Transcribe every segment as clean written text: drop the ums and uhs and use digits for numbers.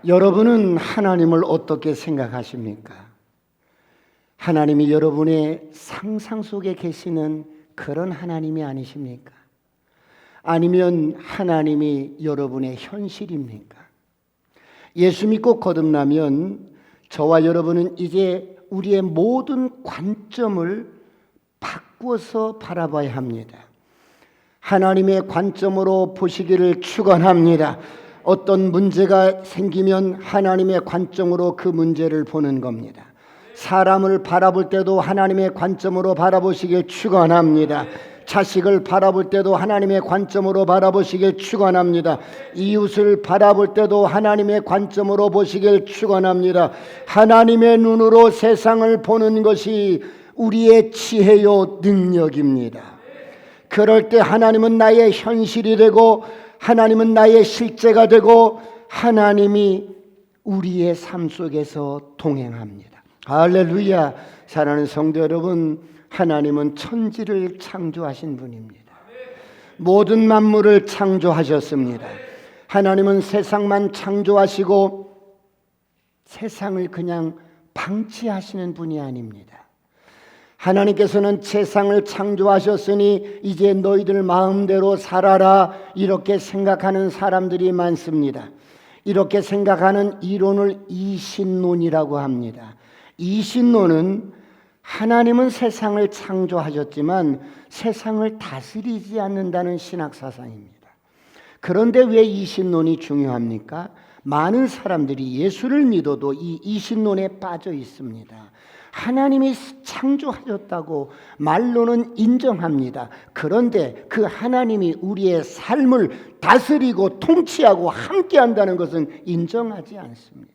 여러분은 하나님을 어떻게 생각하십니까? 하나님이 여러분의 상상 속에 계시는 그런 하나님이 아니십니까? 아니면 하나님이 여러분의 현실입니까? 예수 믿고 거듭나면 저와 여러분은 이제 우리의 모든 관점을 바꾸어서 바라봐야 합니다. 하나님의 관점으로 보시기를 축원합니다. 어떤 문제가 생기면 하나님의 관점으로 그 문제를 보는 겁니다. 사람을 바라볼 때도 하나님의 관점으로 바라보시길 축원합니다. 자식을 바라볼 때도 하나님의 관점으로 바라보시길 축원합니다. 이웃을 바라볼 때도 하나님의 관점으로 보시길 축원합니다. 하나님의 눈으로 세상을 보는 것이 우리의 지혜요 능력입니다. 그럴 때 하나님은 나의 현실이 되고 하나님은 나의 실제가 되고 하나님이 우리의 삶 속에서 동행합니다. 할렐루야. 사랑하는 성도 여러분, 하나님은 천지를 창조하신 분입니다. 모든 만물을 창조하셨습니다. 하나님은 세상만 창조하시고 세상을 그냥 방치하시는 분이 아닙니다. 하나님께서는 세상을 창조하셨으니 이제 너희들 마음대로 살아라, 이렇게 생각하는 사람들이 많습니다. 이렇게 생각하는 이론을 이신론이라고 합니다. 이신론은 하나님은 세상을 창조하셨지만 세상을 다스리지 않는다는 신학 사상입니다. 그런데 왜 이신론이 중요합니까? 많은 사람들이 예수를 믿어도 이 이신론에 빠져 있습니다. 하나님이 창조하셨다고 말로는 인정합니다. 그런데 그 하나님이 우리의 삶을 다스리고 통치하고 함께한다는 것은 인정하지 않습니다.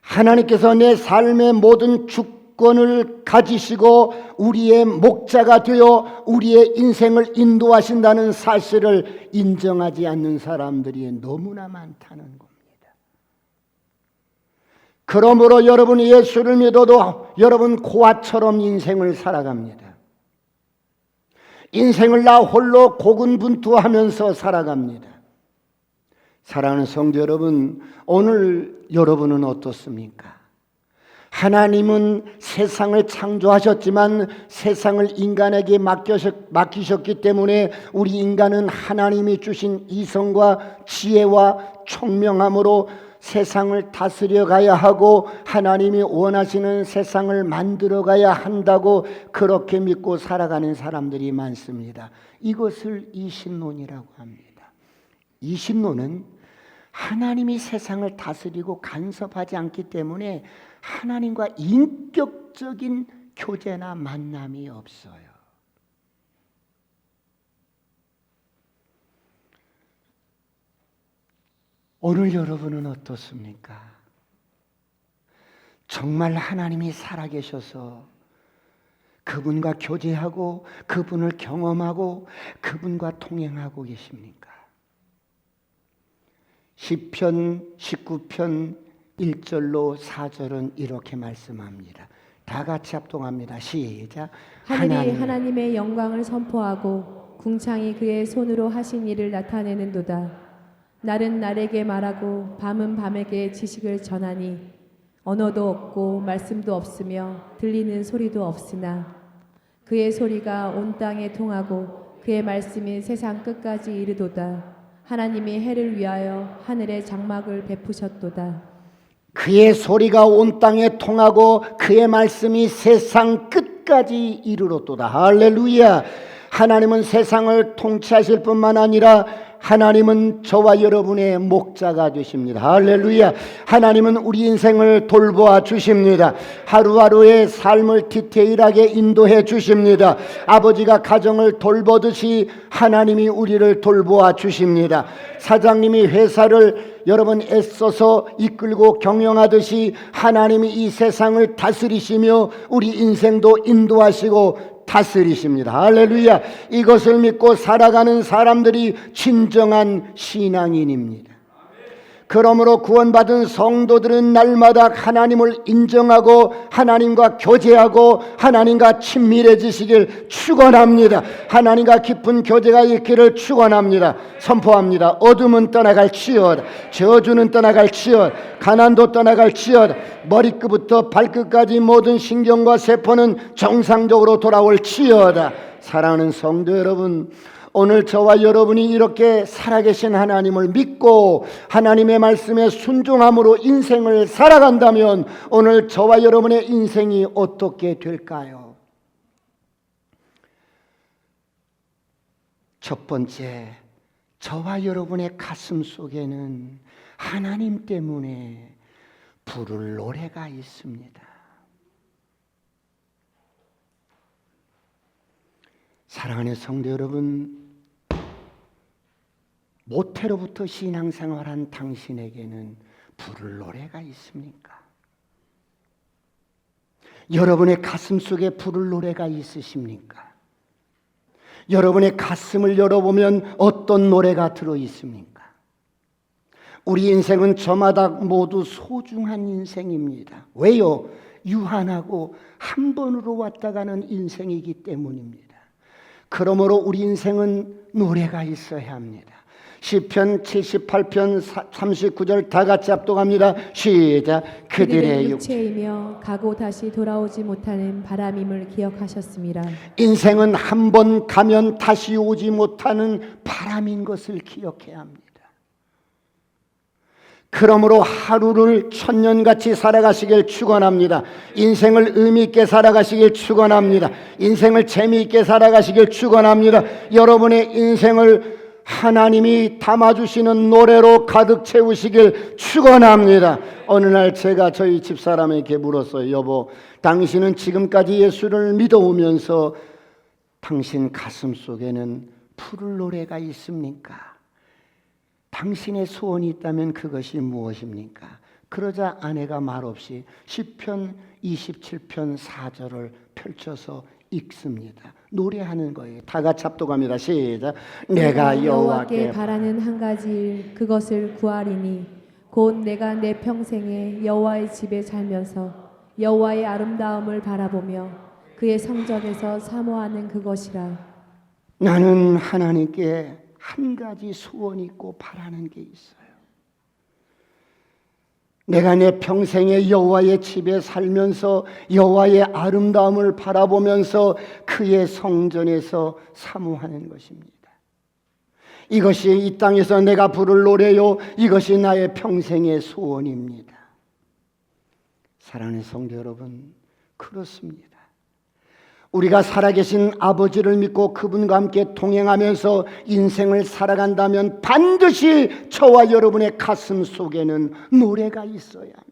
하나님께서 내 삶의 모든 주권을 가지시고 우리의 목자가 되어 우리의 인생을 인도하신다는 사실을 인정하지 않는 사람들이 너무나 많다는 겁니다. 그러므로 여러분이 예수를 믿어도 여러분 고아처럼 인생을 살아갑니다. 인생을 나 홀로 고군분투하면서 살아갑니다. 사랑하는 성도 여러분, 오늘 여러분은 어떻습니까? 하나님은 세상을 창조하셨지만 세상을 인간에게 맡기셨기 때문에 우리 인간은 하나님이 주신 이성과 지혜와 총명함으로 세상을 다스려 가야 하고 하나님이 원하시는 세상을 만들어 가야 한다고 그렇게 믿고 살아가는 사람들이 많습니다. 이것을 이신론이라고 합니다. 이신론은 하나님이 세상을 다스리고 간섭하지 않기 때문에 하나님과 인격적인 교제나 만남이 없어요. 오늘 여러분은 어떻습니까? 정말 하나님이 살아계셔서 그분과 교제하고 그분을 경험하고 그분과 동행하고 계십니까? 시편 19편 1절로 4절은 이렇게 말씀합니다. 다 같이 합동합니다. 시작. 하늘이 하나님의 영광을 선포하고 궁창이 그의 손으로 하신 일을 나타내는도다. 날은 날에게 말하고 밤은 밤에게 지식을 전하니 언어도 없고 말씀도 없으며 들리는 소리도 없으나 그의 소리가 온 땅에 통하고 그의 말씀이 세상 끝까지 이르도다. 하나님이 해를 위하여 하늘에 장막을 베푸셨도다. 그의 소리가 온 땅에 통하고 그의 말씀이 세상 끝까지 이르렀도다. 할렐루야. 하나님은 세상을 통치하실 뿐만 아니라 하나님은 저와 여러분의 목자가 되십니다. 할렐루야. 하나님은 우리 인생을 돌보아 주십니다. 하루하루의 삶을 디테일하게 인도해 주십니다. 아버지가 가정을 돌보듯이 하나님이 우리를 돌보아 주십니다. 사장님이 회사를 여러분 애써서 이끌고 경영하듯이 하나님이 이 세상을 다스리시며 우리 인생도 인도하시고 다스리십니다. 할렐루야. 이것을 믿고 살아가는 사람들이 진정한 신앙인입니다. 그러므로 구원받은 성도들은 날마다 하나님을 인정하고 하나님과 교제하고 하나님과 친밀해지시길 축원합니다. 하나님과 깊은 교제가 있기를 축원합니다. 선포합니다. 어둠은 떠나갈지어다. 저주는 떠나갈지어다. 가난도 떠나갈지어다. 머리끝부터 발끝까지 모든 신경과 세포는 정상적으로 돌아올지어다. 사랑하는 성도 여러분, 오늘 저와 여러분이 이렇게 살아계신 하나님을 믿고 하나님의 말씀에 순종함으로 인생을 살아간다면 오늘 저와 여러분의 인생이 어떻게 될까요? 첫 번째, 저와 여러분의 가슴 속에는 하나님 때문에 부를 노래가 있습니다. 사랑하는 성도 여러분, 모태로부터 신앙생활한 당신에게는 부를 노래가 있습니까? 여러분의 가슴 속에 부를 노래가 있으십니까? 여러분의 가슴을 열어보면 어떤 노래가 들어있습니까? 우리 인생은 저마다 모두 소중한 인생입니다. 왜요? 유한하고 한 번으로 왔다 가는 인생이기 때문입니다. 그러므로 우리 인생은 노래가 있어야 합니다. 시편 78편 39절 다 같이 합독합니다. 시작. 그들의 육체이며 가고 다시 돌아오지 못하는 바람임을 기억하셨습니다. 인생은 한 번 가면 다시 오지 못하는 바람인 것을 기억해야 합니다. 그러므로 하루를 천년같이 살아가시길 축원합니다. 인생을 의미 있게 살아가시길 축원합니다. 인생을 재미있게 살아가시길 축원합니다. 여러분의 인생을 하나님이 담아주시는 노래로 가득 채우시길 축원합니다. 어느 날 제가 저희 집사람에게 물었어요. 여보, 당신은 지금까지 예수를 믿어오면서 당신 가슴 속에는 부를 노래가 있습니까? 당신의 소원이 있다면 그것이 무엇입니까? 그러자 아내가 말없이 시편 27편 4절을 펼쳐서 읽습니다. 노래하는 거예요. 다 같이 합독합니다. 시작. 내가 여호와께 바라는 한 가지 일, 그것을 구하리니 곧 내가 내 평생에 여호와의 집에 살면서 여호와의 아름다움을 바라보며 그의 성전에서 사모하는 그것이라. 나는 하나님께 한 가지 소원이 있고 바라는 게 있어요. 내가 내 평생에 여호와의 집에 살면서 여호와의 아름다움을 바라보면서 그의 성전에서 사모하는 것입니다. 이것이 이 땅에서 내가 부를 노래요. 이것이 나의 평생의 소원입니다. 사랑하는 성도 여러분, 그렇습니다. 우리가 살아계신 아버지를 믿고 그분과 함께 동행하면서 인생을 살아간다면 반드시 저와 여러분의 가슴 속에는 노래가 있어야 합니다.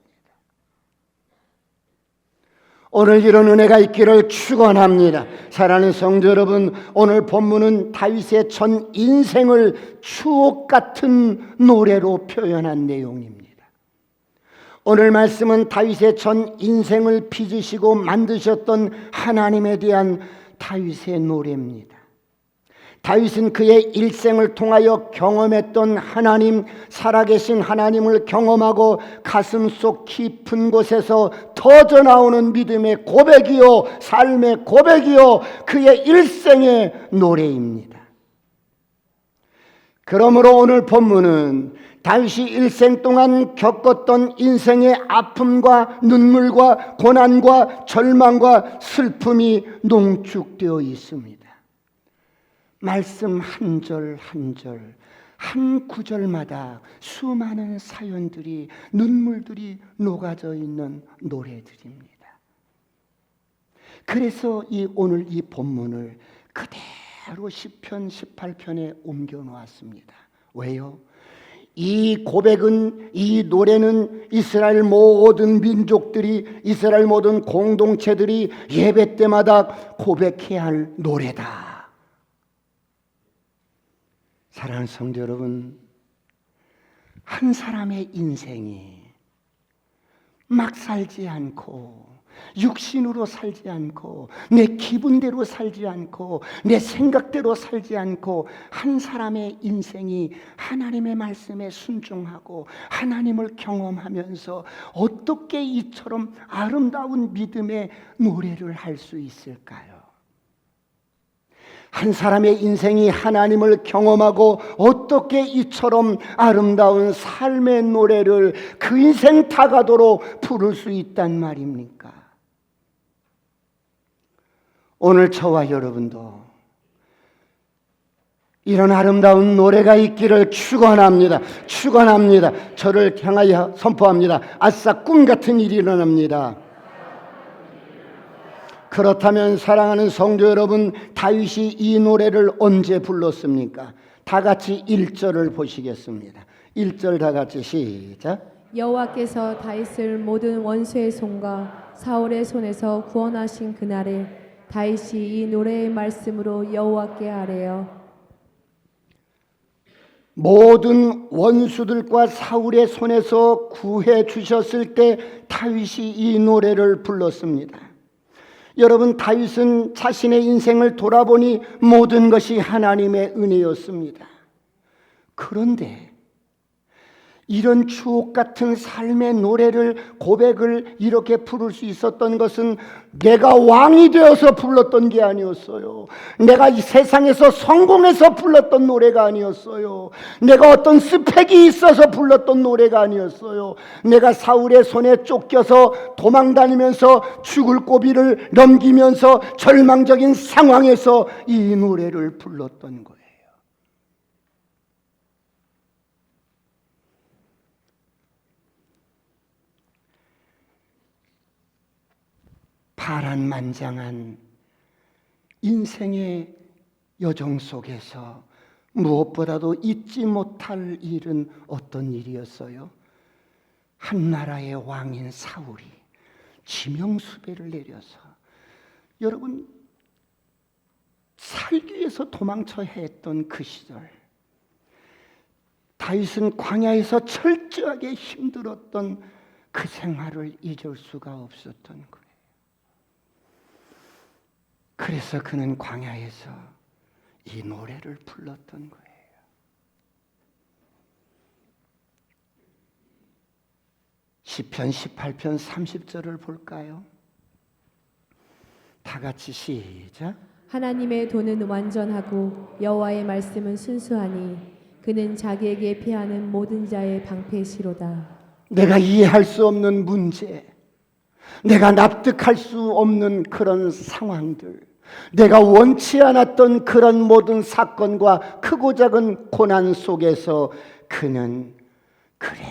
오늘 이런 은혜가 있기를 축원합니다. 사랑하는 성도 여러분, 오늘 본문은 다윗의 전 인생을 추억 같은 노래로 표현한 내용입니다. 오늘 말씀은 다윗의 전 인생을 빚으시고 만드셨던 하나님에 대한 다윗의 노래입니다. 다윗은 그의 일생을 통하여 경험했던 하나님, 살아계신 하나님을 경험하고 가슴속 깊은 곳에서 터져나오는 믿음의 고백이요, 삶의 고백이요, 그의 일생의 노래입니다. 그러므로 오늘 본문은 다윗이 일생 동안 겪었던 인생의 아픔과 눈물과 고난과 절망과 슬픔이 농축되어 있습니다. 말씀 한 절 한 절, 한 구절마다 수많은 사연들이, 눈물들이 녹아져 있는 노래들입니다. 그래서 오늘 이 본문을 그대로 시편 18편에 옮겨 놓았습니다. 왜요? 이 고백은, 이 노래는 이스라엘 모든 민족들이, 이스라엘 모든 공동체들이 예배 때마다 고백해야 할 노래다. 사랑하는 성도 여러분, 한 사람의 인생이 막 살지 않고 육신으로 살지 않고 내 기분대로 살지 않고 내 생각대로 살지 않고 한 사람의 인생이 하나님의 말씀에 순종하고 하나님을 경험하면서 어떻게 이처럼 아름다운 믿음의 노래를 할 수 있을까요? 한 사람의 인생이 하나님을 경험하고 어떻게 이처럼 아름다운 삶의 노래를 그 인생 다 가도록 부를 수 있단 말입니까? 오늘 저와 여러분도 이런 아름다운 노래가 있기를 축원합니다. 축원합니다. 저를 향하여 선포합니다. 아싸, 꿈 같은 일이 일어납니다. 그렇다면 사랑하는 성도 여러분, 다윗이 이 노래를 언제 불렀습니까? 다 같이 1절을 보시겠습니다. 1절 다 같이 시작. 여호와께서 다윗을 모든 원수의 손과 사울의 손에서 구원하신 그날에 다윗이 이 노래의 말씀으로 여호와께 아뢰어 모든 원수들과 사울의 손에서 구해 주셨을 때 다윗이 이 노래를 불렀습니다. 여러분, 다윗은 자신의 인생을 돌아보니 모든 것이 하나님의 은혜였습니다. 그런데 이런 주옥 같은 삶의 노래를, 고백을 이렇게 부를 수 있었던 것은 내가 왕이 되어서 불렀던 게 아니었어요. 내가 이 세상에서 성공해서 불렀던 노래가 아니었어요. 내가 어떤 스펙이 있어서 불렀던 노래가 아니었어요. 내가 사울의 손에 쫓겨서 도망다니면서 죽을 고비를 넘기면서 절망적인 상황에서 이 노래를 불렀던 거예요. 파란만장한 인생의 여정 속에서 무엇보다도 잊지 못할 일은 어떤 일이었어요? 한 나라의 왕인 사울이 지명수배를 내려서, 여러분, 살기 위해서 도망쳐야 했던 그 시절, 다윗은 광야에서 철저하게 힘들었던 그 생활을 잊을 수가 없었던 거예요. 그래서 그는 광야에서 이 노래를 불렀던 거예요. 시편 18편 30절을 볼까요? 다 같이 시작. 하나님의 도는 완전하고 여호와의 말씀은 순수하니 그는 자기에게 피하는 모든 자의 방패시로다. 내가 이해할 수 없는 문제, 내가 납득할 수 없는 그런 상황들, 내가 원치 않았던 그런 모든 사건과 크고 작은 고난 속에서 그는 그래,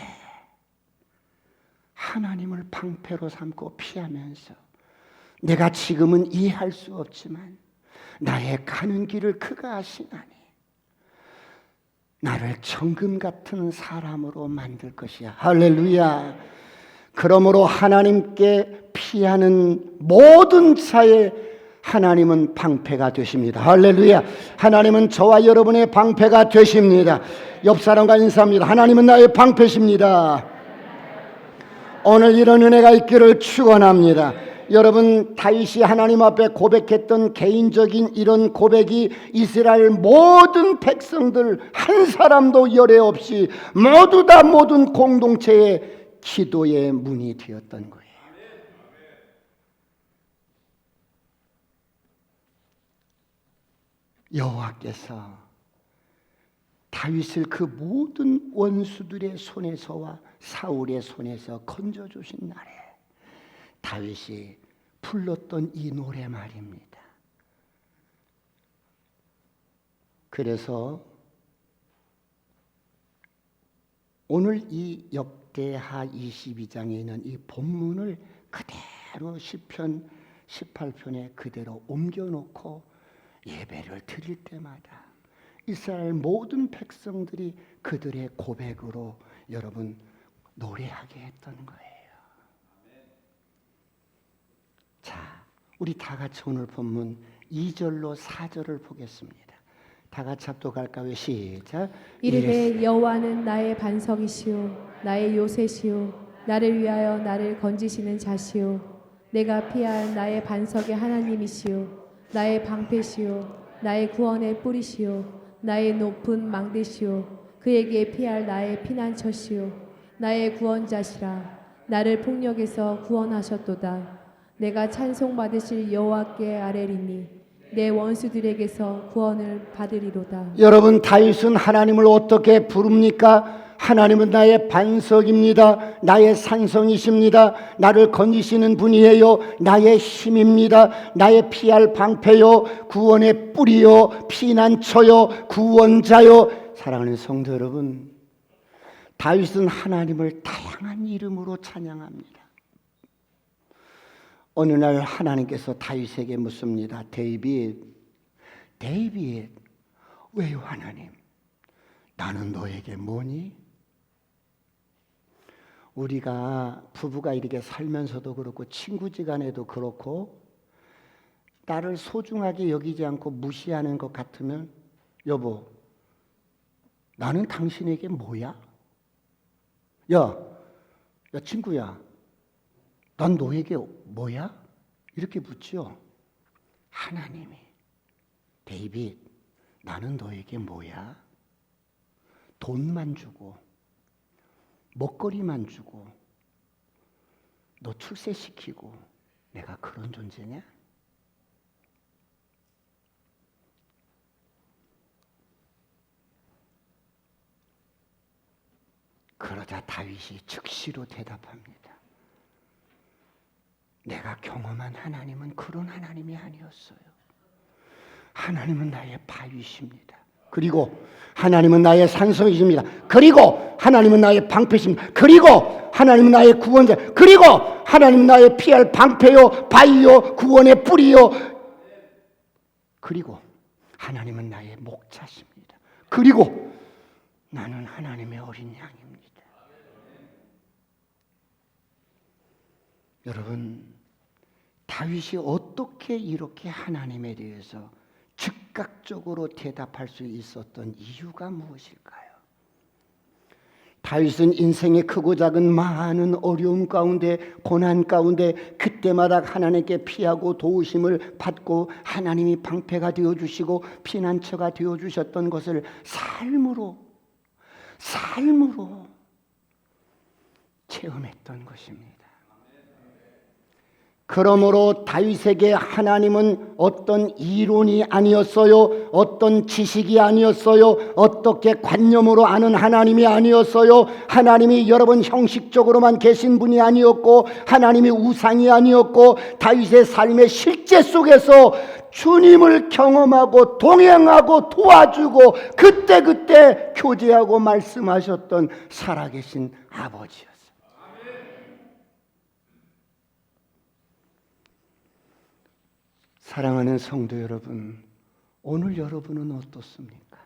하나님을 방패로 삼고 피하면서 내가 지금은 이해할 수 없지만 나의 가는 길을 그가 아시나니 나를 정금 같은 사람으로 만들 것이야. 할렐루야. 그러므로 하나님께 피하는 모든 자의 하나님은 방패가 되십니다. 할렐루야. 하나님은 저와 여러분의 방패가 되십니다. 옆 사람과 인사합니다. 하나님은 나의 방패십니다. 오늘 이런 은혜가 있기를 축원합니다. 여러분, 다윗이 하나님 앞에 고백했던 개인적인 이런 고백이 이스라엘 모든 백성들 한 사람도 열애 없이 모두 다 모든 공동체의 기도의 문이 되었던 거예요. 여호와께서 다윗을 그 모든 원수들의 손에서와 사울의 손에서 건져주신 날에 다윗이 불렀던 이 노래 말입니다. 그래서 오늘 이 역대하 22장에 있는 이 본문을 그대로 시편 18편에 그대로 옮겨놓고 예배를 드릴 때마다 이스라엘 모든 백성들이 그들의 고백으로 여러분 노래하게 했던 거예요. 자, 우리 다 같이 오늘 본문 2절로 4절을 보겠습니다. 다 같이 합독할까요? 시작. 이르되 여호와는 나의 반석이시오 나의 요새시오 나를 위하여 나를 건지시는 자시오 내가 피할 나의 반석의 하나님이시요 나의 방패시요 나의 구원의 뿌리시요 나의 높은 망대시요 그에게 피할 나의 피난처시요 나의 구원자시라. 나를 폭력에서 구원하셨도다. 내가 찬송받으실 여호와께 아뢰리니 내 원수들에게서 구원을 받으리로다. 여러분, 다윗은 하나님을 어떻게 부릅니까? 하나님은 나의 반석입니다. 나의 산성이십니다. 나를 건지시는 분이에요. 나의 힘입니다. 나의 피할 방패요, 구원의 뿌리요, 피난처요, 구원자요. 사랑하는 성도 여러분, 다윗은 하나님을 다양한 이름으로 찬양합니다. 어느 날 하나님께서 다윗에게 묻습니다. 데이빗, 왜요 하나님? 나는 너에게 뭐니? 우리가 부부가 이렇게 살면서도 그렇고 친구지간에도 그렇고 나를 소중하게 여기지 않고 무시하는 것 같으면 여보, 나는 당신에게 뭐야? 야 친구야, 난 너에게 뭐야? 이렇게 묻죠. 하나님이 데이빗, 나는 너에게 뭐야? 돈만 주고 먹거리만 주고 너 출세시키고 내가 그런 존재냐? 그러자 다윗이 즉시로 대답합니다. 내가 경험한 하나님은 그런 하나님이 아니었어요. 하나님은 나의 바위십니다. 그리고 하나님은 나의 산성이십니다. 그리고 하나님은 나의 방패십니다. 그리고 하나님은 나의 구원자. 그리고 하나님은 나의 피할 방패요, 바위요, 구원의 뿌리요. 그리고 하나님은 나의 목자십니다. 그리고 나는 하나님의 어린 양입니다. 여러분, 다윗이 어떻게 이렇게 하나님에 대해서 즉각적으로 대답할 수 있었던 이유가 무엇일까요? 다윗은 인생의 크고 작은 많은 어려움 가운데, 고난 가운데 그때마다 하나님께 피하고 도우심을 받고 하나님이 방패가 되어주시고 피난처가 되어주셨던 것을 삶으로 체험했던 것입니다. 그러므로 다윗에게 하나님은 어떤 이론이 아니었어요. 어떤 지식이 아니었어요. 어떻게 관념으로 아는 하나님이 아니었어요. 하나님이 여러분 형식적으로만 계신 분이 아니었고, 하나님이 우상이 아니었고, 다윗의 삶의 실제 속에서 주님을 경험하고 동행하고 도와주고 그때 교제하고 말씀하셨던 살아계신 아버지였어요. 사랑하는 성도 여러분, 오늘 여러분은 어떻습니까?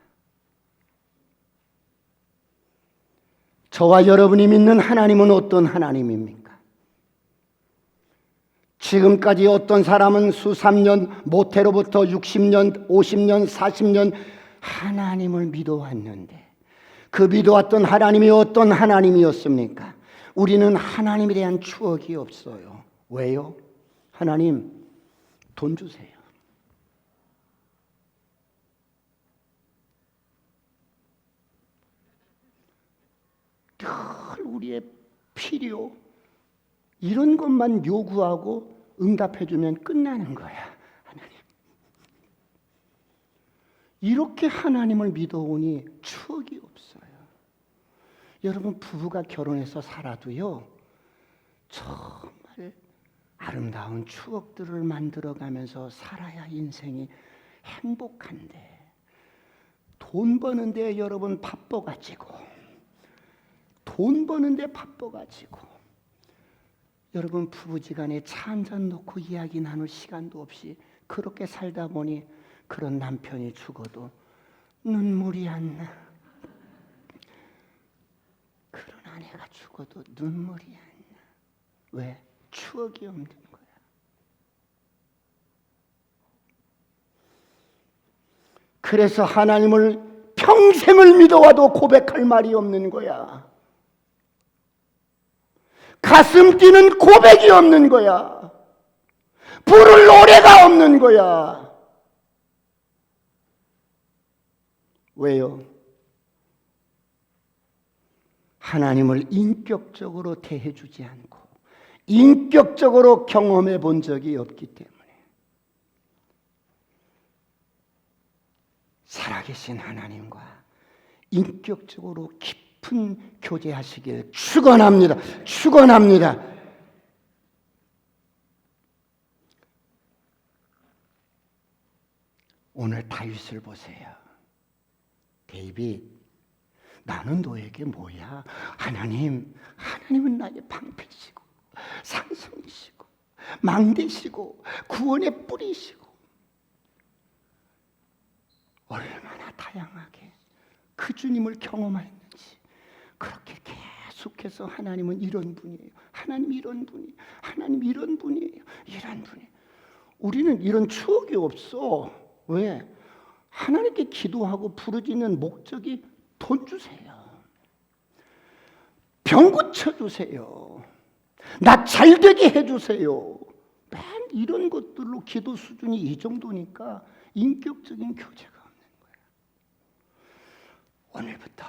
저와 여러분이 믿는 하나님은 어떤 하나님입니까? 지금까지 어떤 사람은 수삼 년, 모태로부터 60년, 50년, 40년 하나님을 믿어왔는데 그 믿어왔던 하나님이 어떤 하나님이었습니까? 우리는 하나님에 대한 추억이 없어요. 왜요? 하나님, 돈 주세요. 늘 우리의 필요 이런 것만 요구하고 응답해주면 끝나는 거야. 하나님, 이렇게 하나님을 믿어오니 추억이 없어요. 여러분, 부부가 결혼해서 살아도요, 정말 아름다운 추억들을 만들어가면서 살아야 인생이 행복한데, 돈 버는데 여러분 바빠가지고, 여러분 부부지간에 차 한잔 놓고 이야기 나눌 시간도 없이 그렇게 살다 보니 그런 남편이 죽어도 눈물이 안 나. 그런 아내가 죽어도 눈물이 안 나. 왜? 추억이 없는 거야. 그래서 하나님을 평생을 믿어와도 고백할 말이 없는 거야. 가슴 뛰는 고백이 없는 거야. 부를 노래가 없는 거야. 왜요? 하나님을 인격적으로 대해주지 않고 인격적으로 경험해 본 적이 없기 때문에. 살아계신 하나님과 인격적으로 깊은 교제하시길 축원합니다. 축원합니다. 오늘 다윗을 보세요. 데이빗, 나는 너에게 뭐야? 하나님은 나의 방패시고 산성이시고 망대시고 구원의 뿌리시고. 얼마나 다양하게 그 주님을 경험했는지. 그렇게 계속해서 하나님은 이런 분이에요. 하나님 이런 분이에요. 하나님 이런 분이에요. 이런 분이에요. 우리는 이런 추억이 없어. 왜? 하나님께 기도하고 부르짖는 목적이 돈 주세요. 병 고쳐주세요. 나 잘되게 해주세요. 맨 이런 것들로 기도 수준이 이 정도니까 인격적인 교제가 없는 거예요. 오늘부터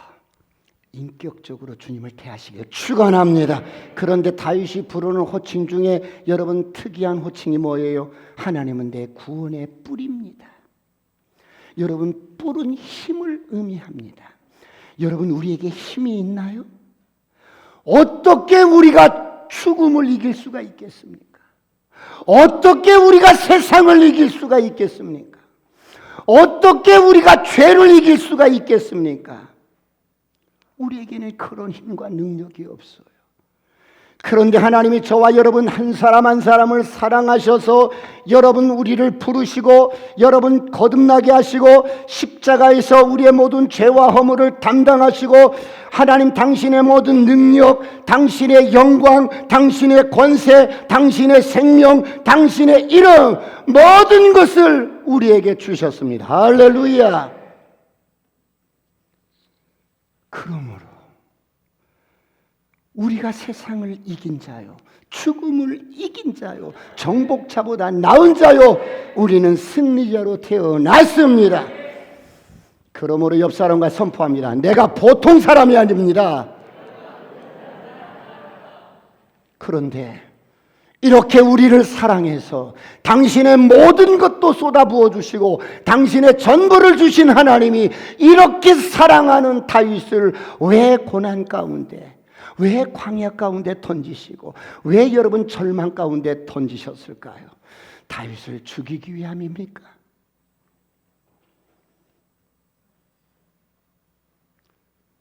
인격적으로 주님을 대하시길 축원합니다. 그런데 다윗이 부르는 호칭 중에 여러분 특이한 호칭이 뭐예요? 하나님은 내 구원의 뿔입니다. 여러분, 뿔은 힘을 의미합니다. 여러분, 우리에게 힘이 있나요? 어떻게 우리가 죽음을 이길 수가 있겠습니까? 어떻게 우리가 세상을 이길 수가 있겠습니까? 어떻게 우리가 죄를 이길 수가 있겠습니까? 우리에게는 그런 힘과 능력이 없어요. 그런데 하나님이 저와 여러분 한 사람 한 사람을 사랑하셔서 여러분 우리를 부르시고 여러분 거듭나게 하시고 십자가에서 우리의 모든 죄와 허물을 담당하시고 하나님 당신의 모든 능력, 당신의 영광, 당신의 권세, 당신의 생명, 당신의 이름 모든 것을 우리에게 주셨습니다. 할렐루야. 그러므로 우리가 세상을 이긴 자요, 죽음을 이긴 자요, 정복자보다 나은 자요, 우리는 승리자로 태어났습니다. 그러므로 옆 사람과 선포합니다. 내가 보통 사람이 아닙니다. 그런데 이렇게 우리를 사랑해서 당신의 모든 것도 쏟아부어 주시고 당신의 전부를 주신 하나님이 이렇게 사랑하는 다윗을 왜 고난 가운데, 왜 광야 가운데 던지시고 왜 여러분 절망 가운데 던지셨을까요? 다윗을 죽이기 위함입니까?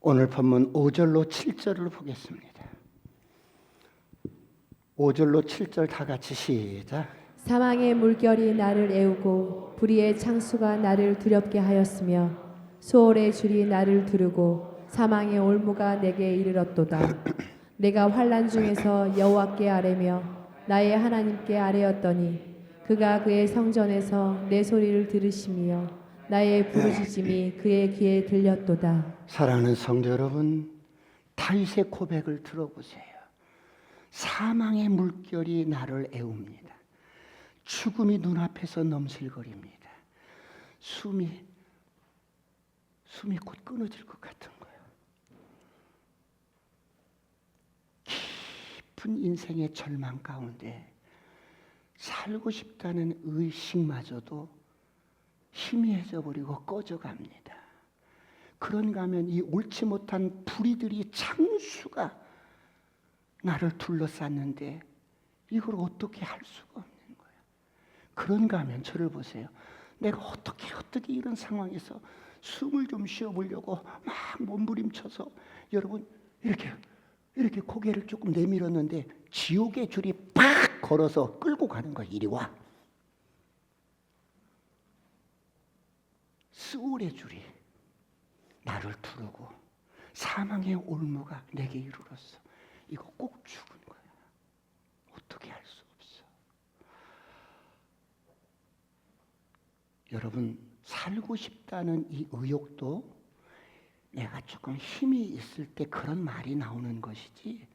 오늘 본문 5절로 7절을 보겠습니다. 5절로 7절 다 같이 시작. 사망의 물결이 나를 애우고 불의의 창수가 나를 두렵게 하였으며 수월의 줄이 나를 두르고 사망의 올무가 내게 이르렀도다. 내가 환난 중에서 여호와께 아뢰며 나의 하나님께 아뢰었더니 그가 그의 성전에서 내 소리를 들으시며 나의 부르짖음이 그의 귀에 들렸도다. 사랑하는 성도 여러분, 다윗의 고백을 들어보세요. 사망의 물결이 나를 애웁니다. 죽음이 눈앞에서 넘실거립니다. 숨이 곧 끊어질 것 같은 거예요. 깊은 인생의 절망 가운데 살고 싶다는 의식마저도 희미해져 버리고 꺼져갑니다. 그런가 하면 이 옳지 못한 불의들이 창수가 나를 둘러쌌는데 이걸 어떻게 할 수가 없는 거야. 그런가 하면 저를 보세요. 내가 어떻게 이런 상황에서 숨을 좀 쉬어보려고 막 몸부림쳐서 여러분 이렇게 고개를 조금 내밀었는데 지옥의 줄이 팍 걸어서 끌고 가는 거야. 이리 와. 스올의 줄이 나를 두르고 사망의 올무가 내게 이르렀어. 이거 꼭 죽은 거야. 어떻게 할 수 없어. 여러분, 살고 싶다는 이 의욕도 내가 조금 힘이 있을 때 그런 말이 나오는 것이지,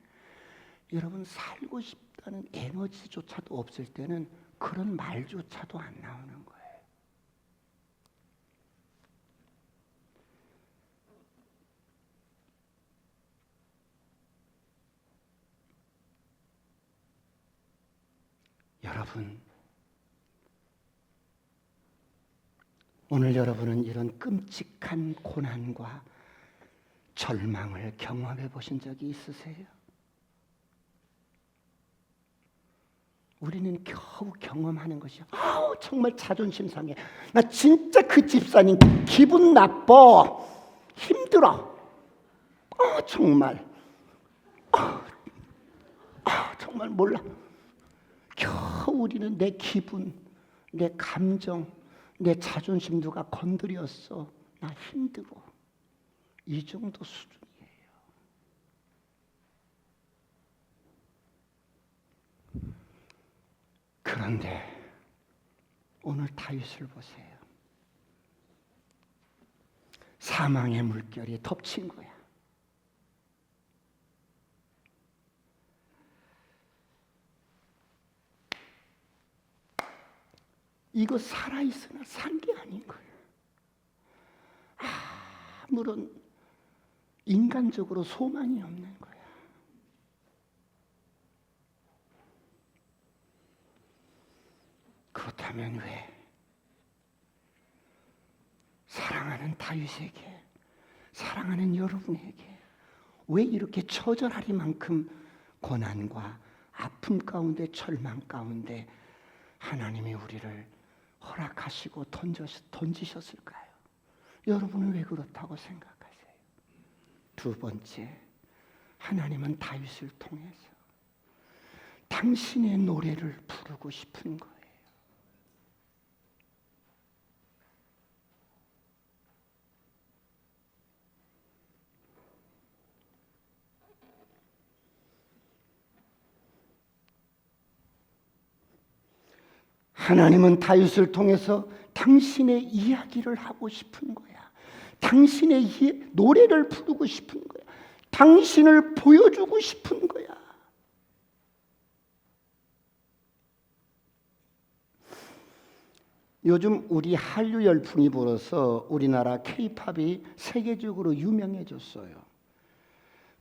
여러분 살고 싶다는 에너지조차도 없을 때는 그런 말조차도 안 나오는 거예요. 여러분, 오늘 여러분은 이런 끔찍한 고난과 절망을 경험해 보신 적이 있으세요? 우리는 겨우 경험하는 것이 정말 자존심 상해. 나 진짜 그 집사님 기분 나빠. 힘들어. 정말. 정말 몰라. 겨우 우리는 내 기분, 내 감정, 내 자존심 누가 건드렸어. 나 힘들어. 이 정도 수준이에요. 그런데 오늘 다윗을 보세요. 사망의 물결이 덮친 거야. 이거 살아있으나 산 게 아닌 거야. 아무런 인간적으로 소망이 없는 거야. 그렇다면 왜 사랑하는 다윗에게, 사랑하는 여러분에게 왜 이렇게 처절하리만큼 고난과 아픔 가운데, 절망 가운데 하나님이 우리를 허락하시고 던지셨을까요? 여러분은 왜 그렇다고 생각하세요? 두 번째, 하나님은 다윗을 통해서 당신의 노래를 부르고 싶은 거예요. 하나님은 다윗을 통해서 당신의 이야기를 하고 싶은 거야. 당신의 노래를 부르고 싶은 거야. 당신을 보여주고 싶은 거야. 요즘 우리 한류 열풍이 불어서 우리나라 K-팝이 세계적으로 유명해졌어요.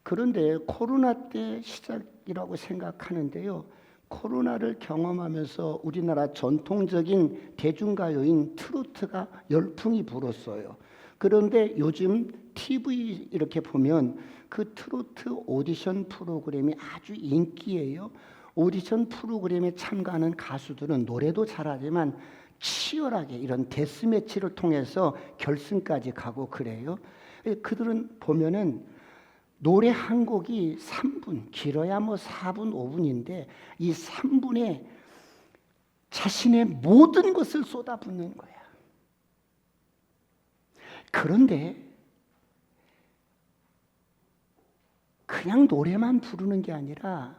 그런데 코로나 때 시작이라고 생각하는데요. 코로나를 경험하면서 우리나라 전통적인 대중가요인 트로트가 열풍이 불었어요. 그런데 요즘 TV 이렇게 보면 그 트로트 오디션 프로그램이 아주 인기예요. 오디션 프로그램에 참가하는 가수들은 노래도 잘하지만 치열하게 이런 데스매치를 통해서 결승까지 가고 그래요. 그들은 보면은 노래 한 곡이 3분, 길어야 4분, 5분인데 이 3분에 자신의 모든 것을 쏟아붓는 거야. 그런데 그냥 노래만 부르는 게 아니라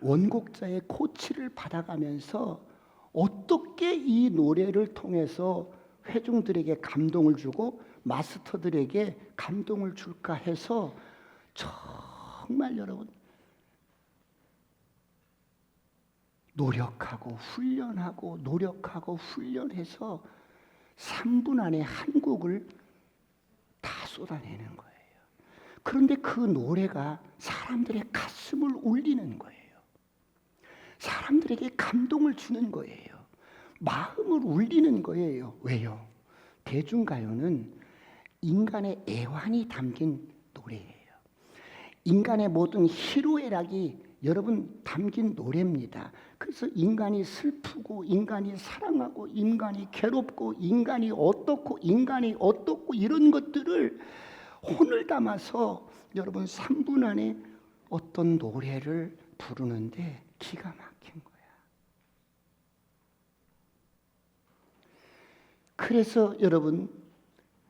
원곡자의 코치를 받아가면서 어떻게 이 노래를 통해서 회중들에게 감동을 주고 마스터들에게 감동을 줄까 해서 정말 여러분 노력하고 훈련해서 3분 안에 한 곡을 다 쏟아내는 거예요. 그런데 그 노래가 사람들의 가슴을 울리는 거예요. 사람들에게 감동을 주는 거예요. 마음을 울리는 거예요. 왜요? 대중가요는 인간의 애환이 담긴 노래예요. 인간의 모든 희로애락이 여러분 담긴 노래입니다. 그래서 인간이 슬프고 인간이 사랑하고 인간이 괴롭고 인간이 어떻고 이런 것들을 혼을 담아서 여러분 3분 안에 어떤 노래를 부르는데 기가 막힌 거야. 그래서 여러분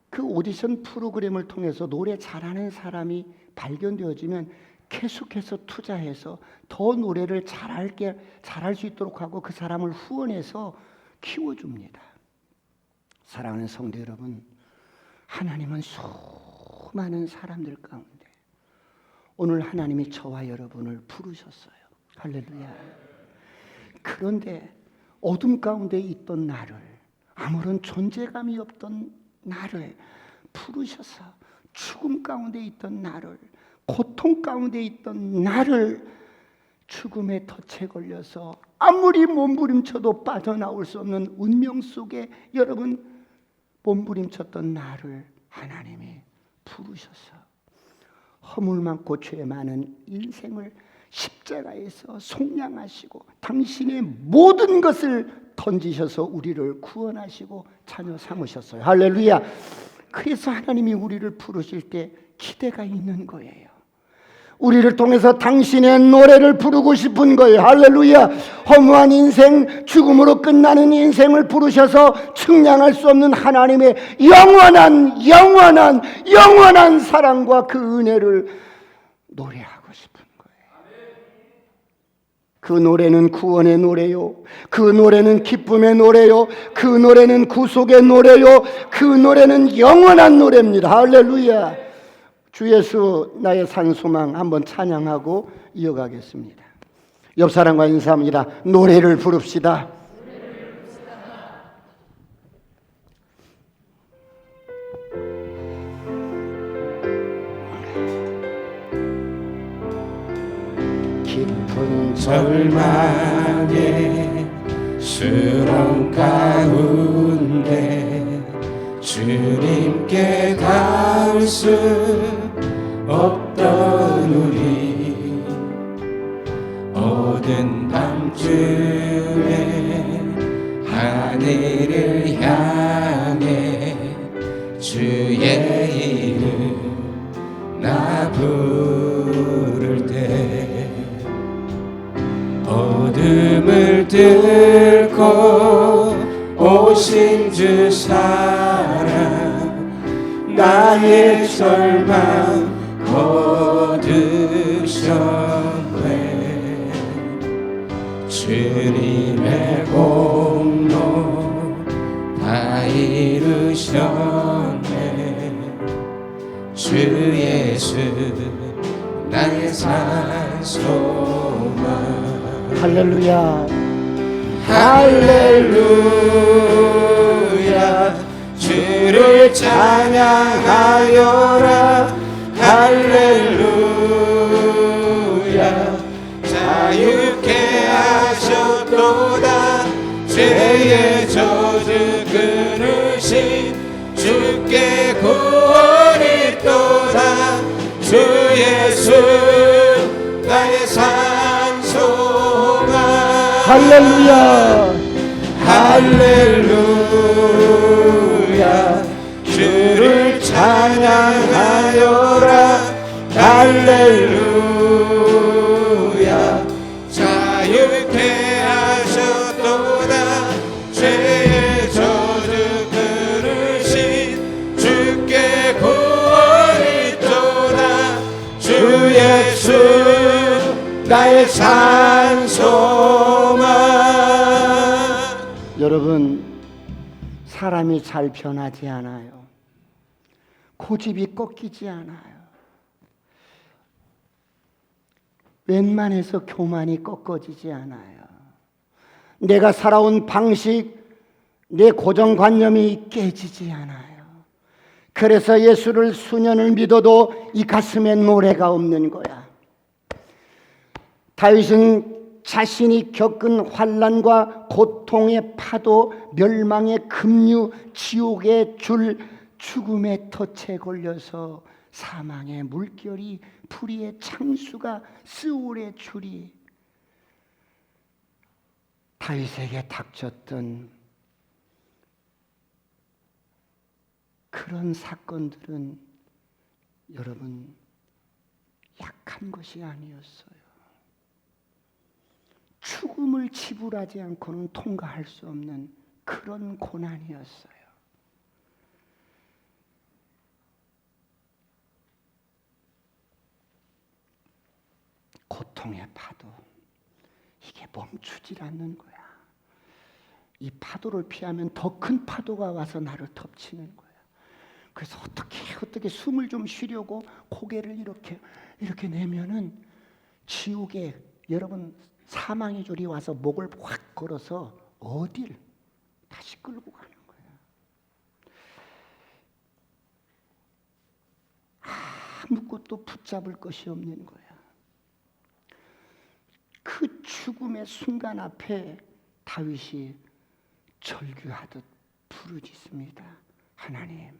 그 오디션 프로그램을 통해서 노래 잘하는 사람이 발견되어지면 계속해서 투자해서 더 노래를 잘할 수 있도록 하고 그 사람을 후원해서 키워줍니다. 사랑하는 성도 여러분, 하나님은 수많은 사람들 가운데 오늘 하나님이 저와 여러분을 부르셨어요. 할렐루야. 그런데 어둠 가운데 있던 나를, 아무런 존재감이 없던 나를 부르셔서 죽음 가운데 있던 나를, 고통 가운데 있던 나를 죽음의 덫에 걸려서 아무리 몸부림쳐도 빠져나올 수 없는 운명 속에 여러분 몸부림쳤던 나를 하나님이 부르셔서 허물 많고 죄 많은 인생을 십자가에서 속량하시고 당신의 모든 것을 던지셔서 우리를 구원하시고 자녀 삼으셨어요. 할렐루야. 그래서 하나님이 우리를 부르실 때 기대가 있는 거예요. 우리를 통해서 당신의 노래를 부르고 싶은 거예요. 할렐루야. 허무한 인생, 죽음으로 끝나는 인생을 부르셔서 측량할 수 없는 하나님의 영원한 사랑과 그 은혜를 노래하고 싶은 거예요. 그 노래는 구원의 노래요. 그 노래는 기쁨의 노래요. 그 노래는 구속의 노래요. 그 노래는 영원한 노래입니다. 할렐루야. 주 예수 나의 산 소망 한번 찬양하고 이어가겠습니다. 옆 사람과 인사합니다. 노래를 부릅시다. 깊은 절망의 수렁 가운데 주님께 닿을 수 없던 우리 모든 밤중에 하늘을 향해 주의 이름 나 부를 때 어둠을 뚫고 오신 주 사랑 나의 절망 거두셨네 주님의 공로 다 이루셨네 주 예수 나의 산 소망 할렐루야. 할렐루야 주를 찬양하여라 할렐루야 자유케 하셨도다 죄의 저주 끊으신 주께 구원이 또다 주 예수 나의 산 소망 할렐루야. 할렐루야 주를 찬양하여라 할렐루야 자유케 하셨도다 죄의 저주 끊으신 주께 구원이 또다 주 예수 나의 산 소망. 여러분, 사람이 잘 변하지 않아요. 고집이 꺾이지 않아요. 웬만해서 교만이 꺾어지지 않아요. 내가 살아온 방식, 내 고정관념이 깨지지 않아요. 그래서 예수를 수년을 믿어도 이 가슴에 노래가 없는 거야. 다윗은 자신이 겪은 환난과 고통의 파도, 멸망의 급류, 지옥의 줄, 죽음의 덫에 걸려서 사망의 물결이, 불의의 창수가, 스올의 줄이 다윗에게 닥쳤던 그런 사건들은 여러분 약한 것이 아니었어요. 죽음을 지불하지 않고는 통과할 수 없는 그런 고난이었어요. 고통의 파도, 이게 멈추질 않는 거야. 이 파도를 피하면 더 큰 파도가 와서 나를 덮치는 거야. 그래서 어떻게 숨을 좀 쉬려고 고개를 이렇게 내면은 지옥에 여러분 사망의 줄이 와서 목을 확 걸어서 어딜 다시 끌고 가는 거야. 아무것도 붙잡을 것이 없는 거야. 그 죽음의 순간 앞에 다윗이 절규하듯 부르짖습니다. 하나님,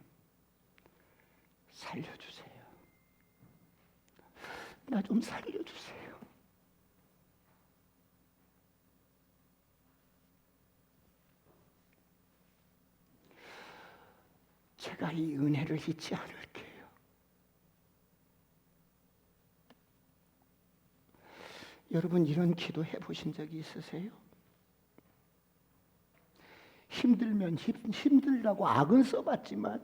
살려주세요. 나 좀 살려주세요. 제가 이 은혜를 잊지 않을게요. 여러분, 이런 기도 해보신 적이 있으세요? 힘들면 힘들다고 악은 써봤지만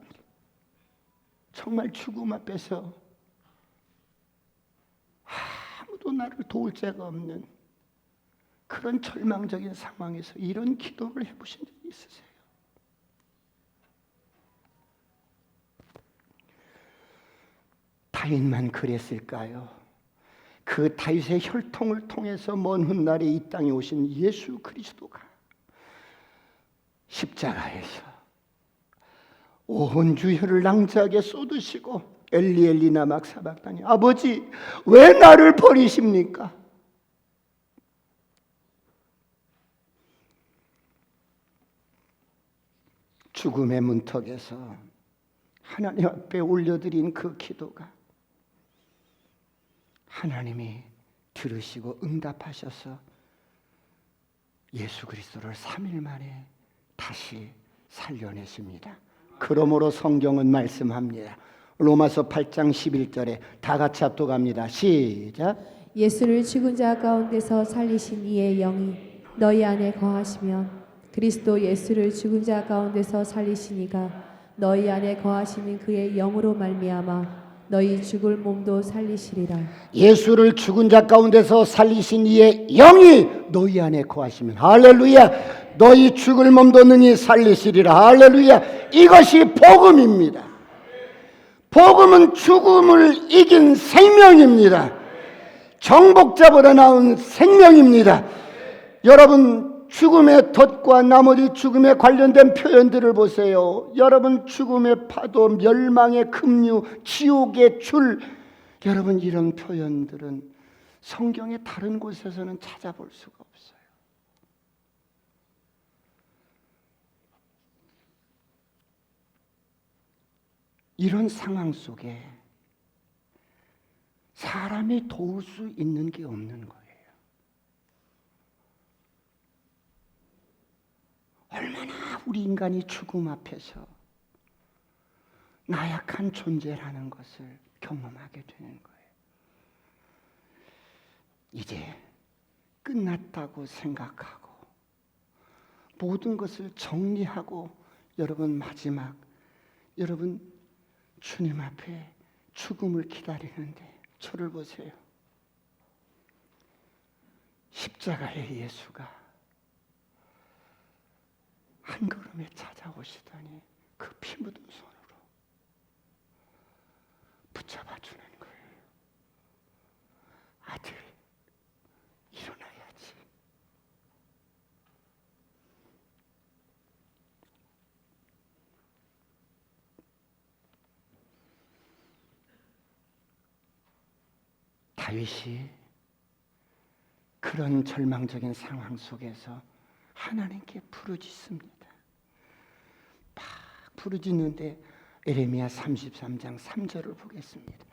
정말 죽음 앞에서 아무도 나를 도울 자가 없는 그런 절망적인 상황에서 이런 기도를 해보신 적이 있으세요? 다윗만 그랬을까요? 그 다윗의 혈통을 통해서 먼 훗날에 이 땅에 오신 예수 그리스도가 십자가에서 온 주혈을 낭자하게 쏟으시고 엘리 엘리 나막 사박다니, 아버지 왜 나를 버리십니까? 죽음의 문턱에서 하나님 앞에 올려드린 그 기도가 하나님이 들으시고 응답하셔서 예수 그리스도를 3일 만에 다시 살려내십니다. 그러므로 성경은 말씀합니다. 로마서 8장 11절에 다 같이 합독합니다. 시작. 예수를 죽은 자 가운데서 살리신 이의 영이 너희 안에 거하시면 그리스도 예수를 죽은 자 가운데서 살리신 이가 너희 안에 거하시는 그의 영으로 말미암아 너희 죽을 몸도 살리시리라. 예수를 죽은 자 가운데서 살리신 이의 영이 너희 안에 거하시면, 할렐루야, 너희 죽을 몸도 능히 살리시리라. 할렐루야. 이것이 복음입니다. 복음은 죽음을 이긴 생명입니다. 정복자보다 나은 생명입니다. 여러분, 죽음의 덫과 나머지 죽음에 관련된 표현들을 보세요. 여러분, 죽음의 파도, 멸망의 급류, 지옥의 줄, 여러분, 이런 표현들은 성경의 다른 곳에서는 찾아볼 수가 없어요. 이런 상황 속에 사람이 도울 수 있는 게 없는 거예요. 얼마나 우리 인간이 죽음 앞에서 나약한 존재라는 것을 경험하게 되는 거예요. 이제 끝났다고 생각하고 모든 것을 정리하고 여러분 마지막 여러분 주님 앞에 죽음을 기다리는데 저를 보세요. 십자가의 예수가 한 걸음에 찾아오시더니 그 피 묻은 손으로 붙잡아 주는 거예요. 아들, 일어나야지. 다윗이 그런 절망적인 상황 속에서 하나님께 부르짖습니다. 막 부르짖는데 에레미야 33장 3절을 보겠습니다.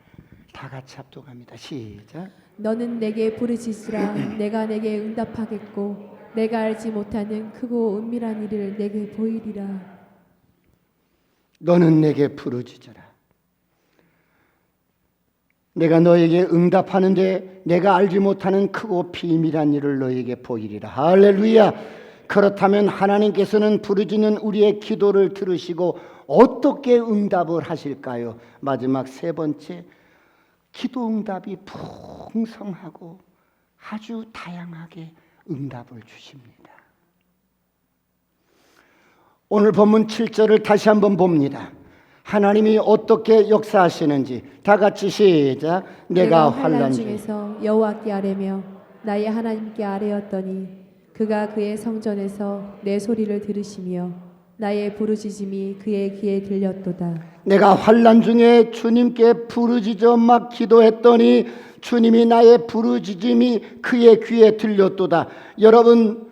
다 같이 합독합니다. 시작. 너는 내게 부르짖으라. 내가 내게 응답하겠고 내가 알지 못하는 크고 은밀한 일을 내게 보이리라. 너는 내게 부르짖으라. 내가 너에게 응답하는데 내가 알지 못하는 크고 비밀한 일을 너에게 보이리라. 할렐루야. 그렇다면 하나님께서는 부르짖는 우리의 기도를 들으시고 어떻게 응답을 하실까요? 마지막 세 번째, 기도 응답이 풍성하고 아주 다양하게 응답을 주십니다. 오늘 본문 7절을 다시 한번 봅니다. 하나님이 어떻게 역사하시는지 다 같이 시작. 내가 환난 중에서 여호와께 아뢰며 나의 하나님께 아뢰었더니 그가 그의 성전에서 내 소리를 들으시며 나의 부르짖음이 그의 귀에 들렸도다. 내가 환난 중에 주님께 부르짖어 막 기도했더니 주님이 나의 부르짖음이 그의 귀에 들렸도다. 여러분,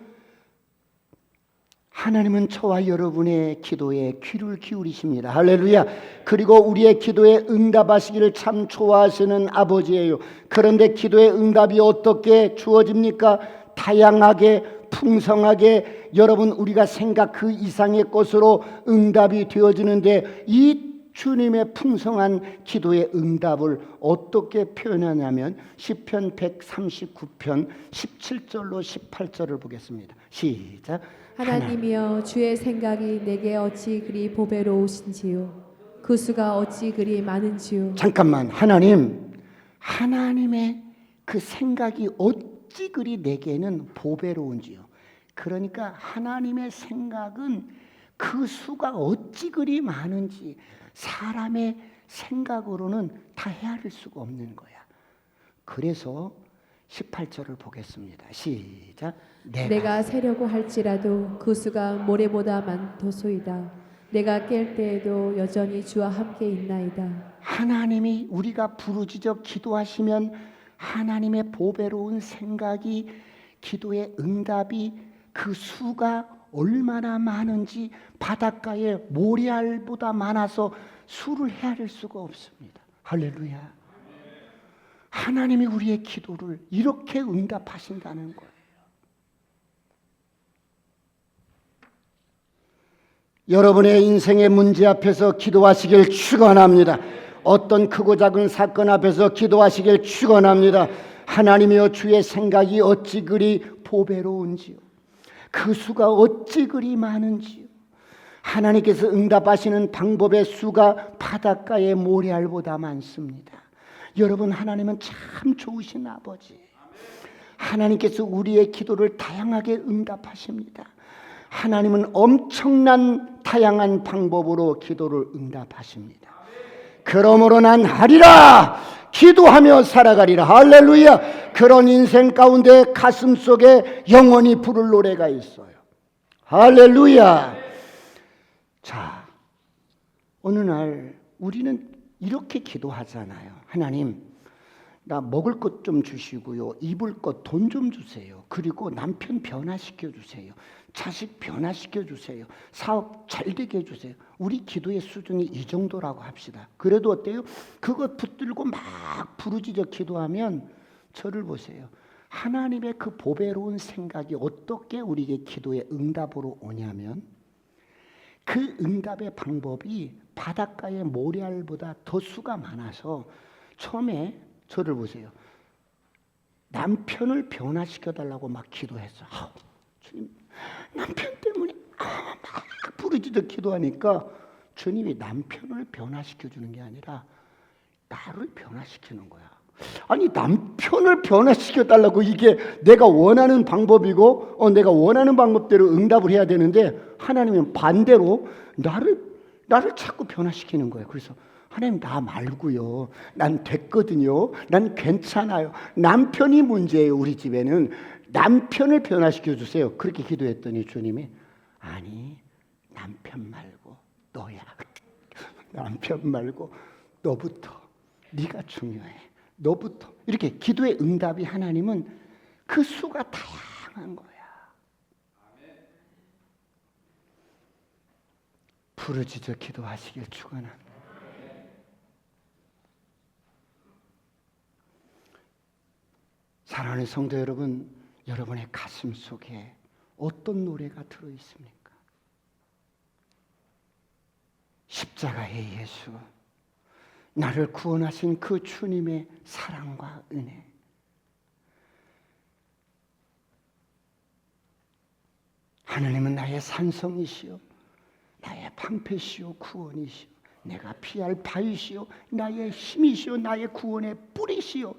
하나님은 저와 여러분의 기도에 귀를 기울이십니다. 할렐루야. 그리고 우리의 기도에 응답하시기를 참 좋아하시는 아버지예요. 그런데 기도의 응답이 어떻게 주어집니까? 다양하게, 풍성하게, 여러분 우리가 생각 그 이상의 것으로 응답이 되어지는데, 이 주님의 풍성한 기도의 응답을 어떻게 표현하냐면 시편 139편 17절로 18절을 보겠습니다. 시작. 하나님이여, 주의 생각이 내게 어찌 그리 보배로우신지요, 그 수가 어찌 그리 많은지요. 잠깐만, 하나님의 그 생각이 어찌 그리 내게는 보배로운지요. 그러니까 하나님의 생각은 그 수가 어찌 그리 많은지 사람의 생각으로는 다 헤아릴 수가 없는 거야. 그래서 18절을 보겠습니다. 시작. 내가 세려고 할지라도 그 수가 모래보다 많도소이다. 내가 깰 때에도 여전히 주와 함께 있나이다. 하나님이 우리가 부르짖어 기도하시면 하나님의 보배로운 생각이, 기도의 응답이 그 수가 얼마나 많은지 바닷가의 모래알보다 많아서 수를 헤아릴 수가 없습니다. 할렐루야. 하나님이 우리의 기도를 이렇게 응답하신다는 거예요. 여러분의 인생의 문제 앞에서 기도하시길 축원합니다. 어떤 크고 작은 사건 앞에서 기도하시길 축원합니다. 하나님이여, 주의 생각이 어찌 그리 보배로운지요, 그 수가 어찌 그리 많은지요. 하나님께서 응답하시는 방법의 수가 바닷가의 모래알보다 많습니다. 여러분, 하나님은 참 좋으신 아버지. 하나님께서 우리의 기도를 다양하게 응답하십니다. 하나님은 엄청난 다양한 방법으로 기도를 응답하십니다. 그러므로 난 하리라, 기도하며 살아가리라. 할렐루야. 그런 인생 가운데 가슴 속에 영원히 부를 노래가 있어요. 할렐루야. 자, 어느 날 우리는 이렇게 기도하잖아요. 하나님, 나 먹을 것 좀 주시고요, 입을 것 돈 좀 주세요. 그리고 남편 변화시켜 주세요. 자식 변화시켜 주세요. 사업 잘 되게 해주세요. 우리 기도의 수준이 이 정도라고 합시다. 그래도 어때요? 그거 붙들고 막 부르짖어 기도하면 저를 보세요. 하나님의 그 보배로운 생각이 어떻게 우리의 기도의 응답으로 오냐면, 그 응답의 방법이 바닷가의 모래알보다 더 수가 많아서, 처음에 저를 보세요. 남편을 변화시켜달라고 막 기도했어. 주님, 남편 때문에 막 부르짖어 기도하니까 주님이 남편을 변화시켜주는 게 아니라 나를 변화시키는 거야. 아니, 남편을 변화시켜달라고, 이게 내가 원하는 방법이고 내가 원하는 방법대로 응답을 해야 되는데, 하나님은 반대로 나를 자꾸 변화시키는 거예요. 그래서 하나님, 나 말고요, 난 됐거든요, 난 괜찮아요, 남편이 문제예요, 우리 집에는 남편을 변화시켜 주세요. 그렇게 기도했더니 주님이, 아니, 남편 말고 너야. 남편 말고 너부터, 네가 중요해, 너부터. 이렇게 기도의 응답이, 하나님은 그 수가 다양한 거야. 부르짖어 기도하시길 축원합니다. 사랑하는 성도 여러분, 여러분의 가슴 속에 어떤 노래가 들어 있습니까? 십자가의 예수, 나를 구원하신 그 주님의 사랑과 은혜, 하나님은 나의 산성이시오, 나의 방패시오, 구원이시오, 내가 피할 바위시오, 나의 힘이시오, 나의 구원의 뿌리시오,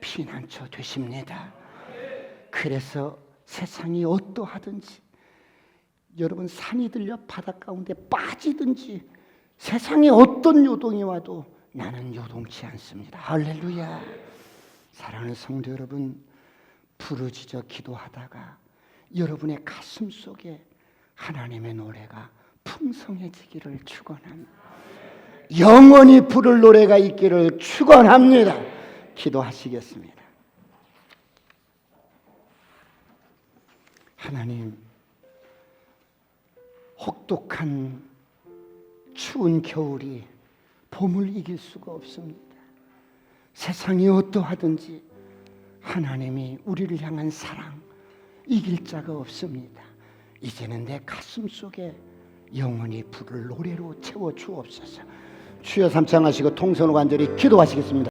피난처 되십니다. 그래서 세상이 어떠하든지, 여러분, 산이 들려 바다 가운데 빠지든지, 세상에 어떤 요동이 와도 나는 요동치 않습니다. 할렐루야. 사랑하는 성도 여러분, 부르짖어 기도하다가 여러분의 가슴 속에 하나님의 노래가 풍성해지기를 축원합니다. 영원히 부를 노래가 있기를 축원합니다. 기도하시겠습니다. 하나님, 혹독한 추운 겨울이 봄을 이길 수가 없습니다. 세상이 어떠하든지 하나님이 우리를 향한 사랑 이길 자가 없습니다. 이제는 내 가슴 속에 영원히 부를 노래로 채워 주옵소서. 주여 삼창하시고 통성으로 간절히 기도하시겠습니다.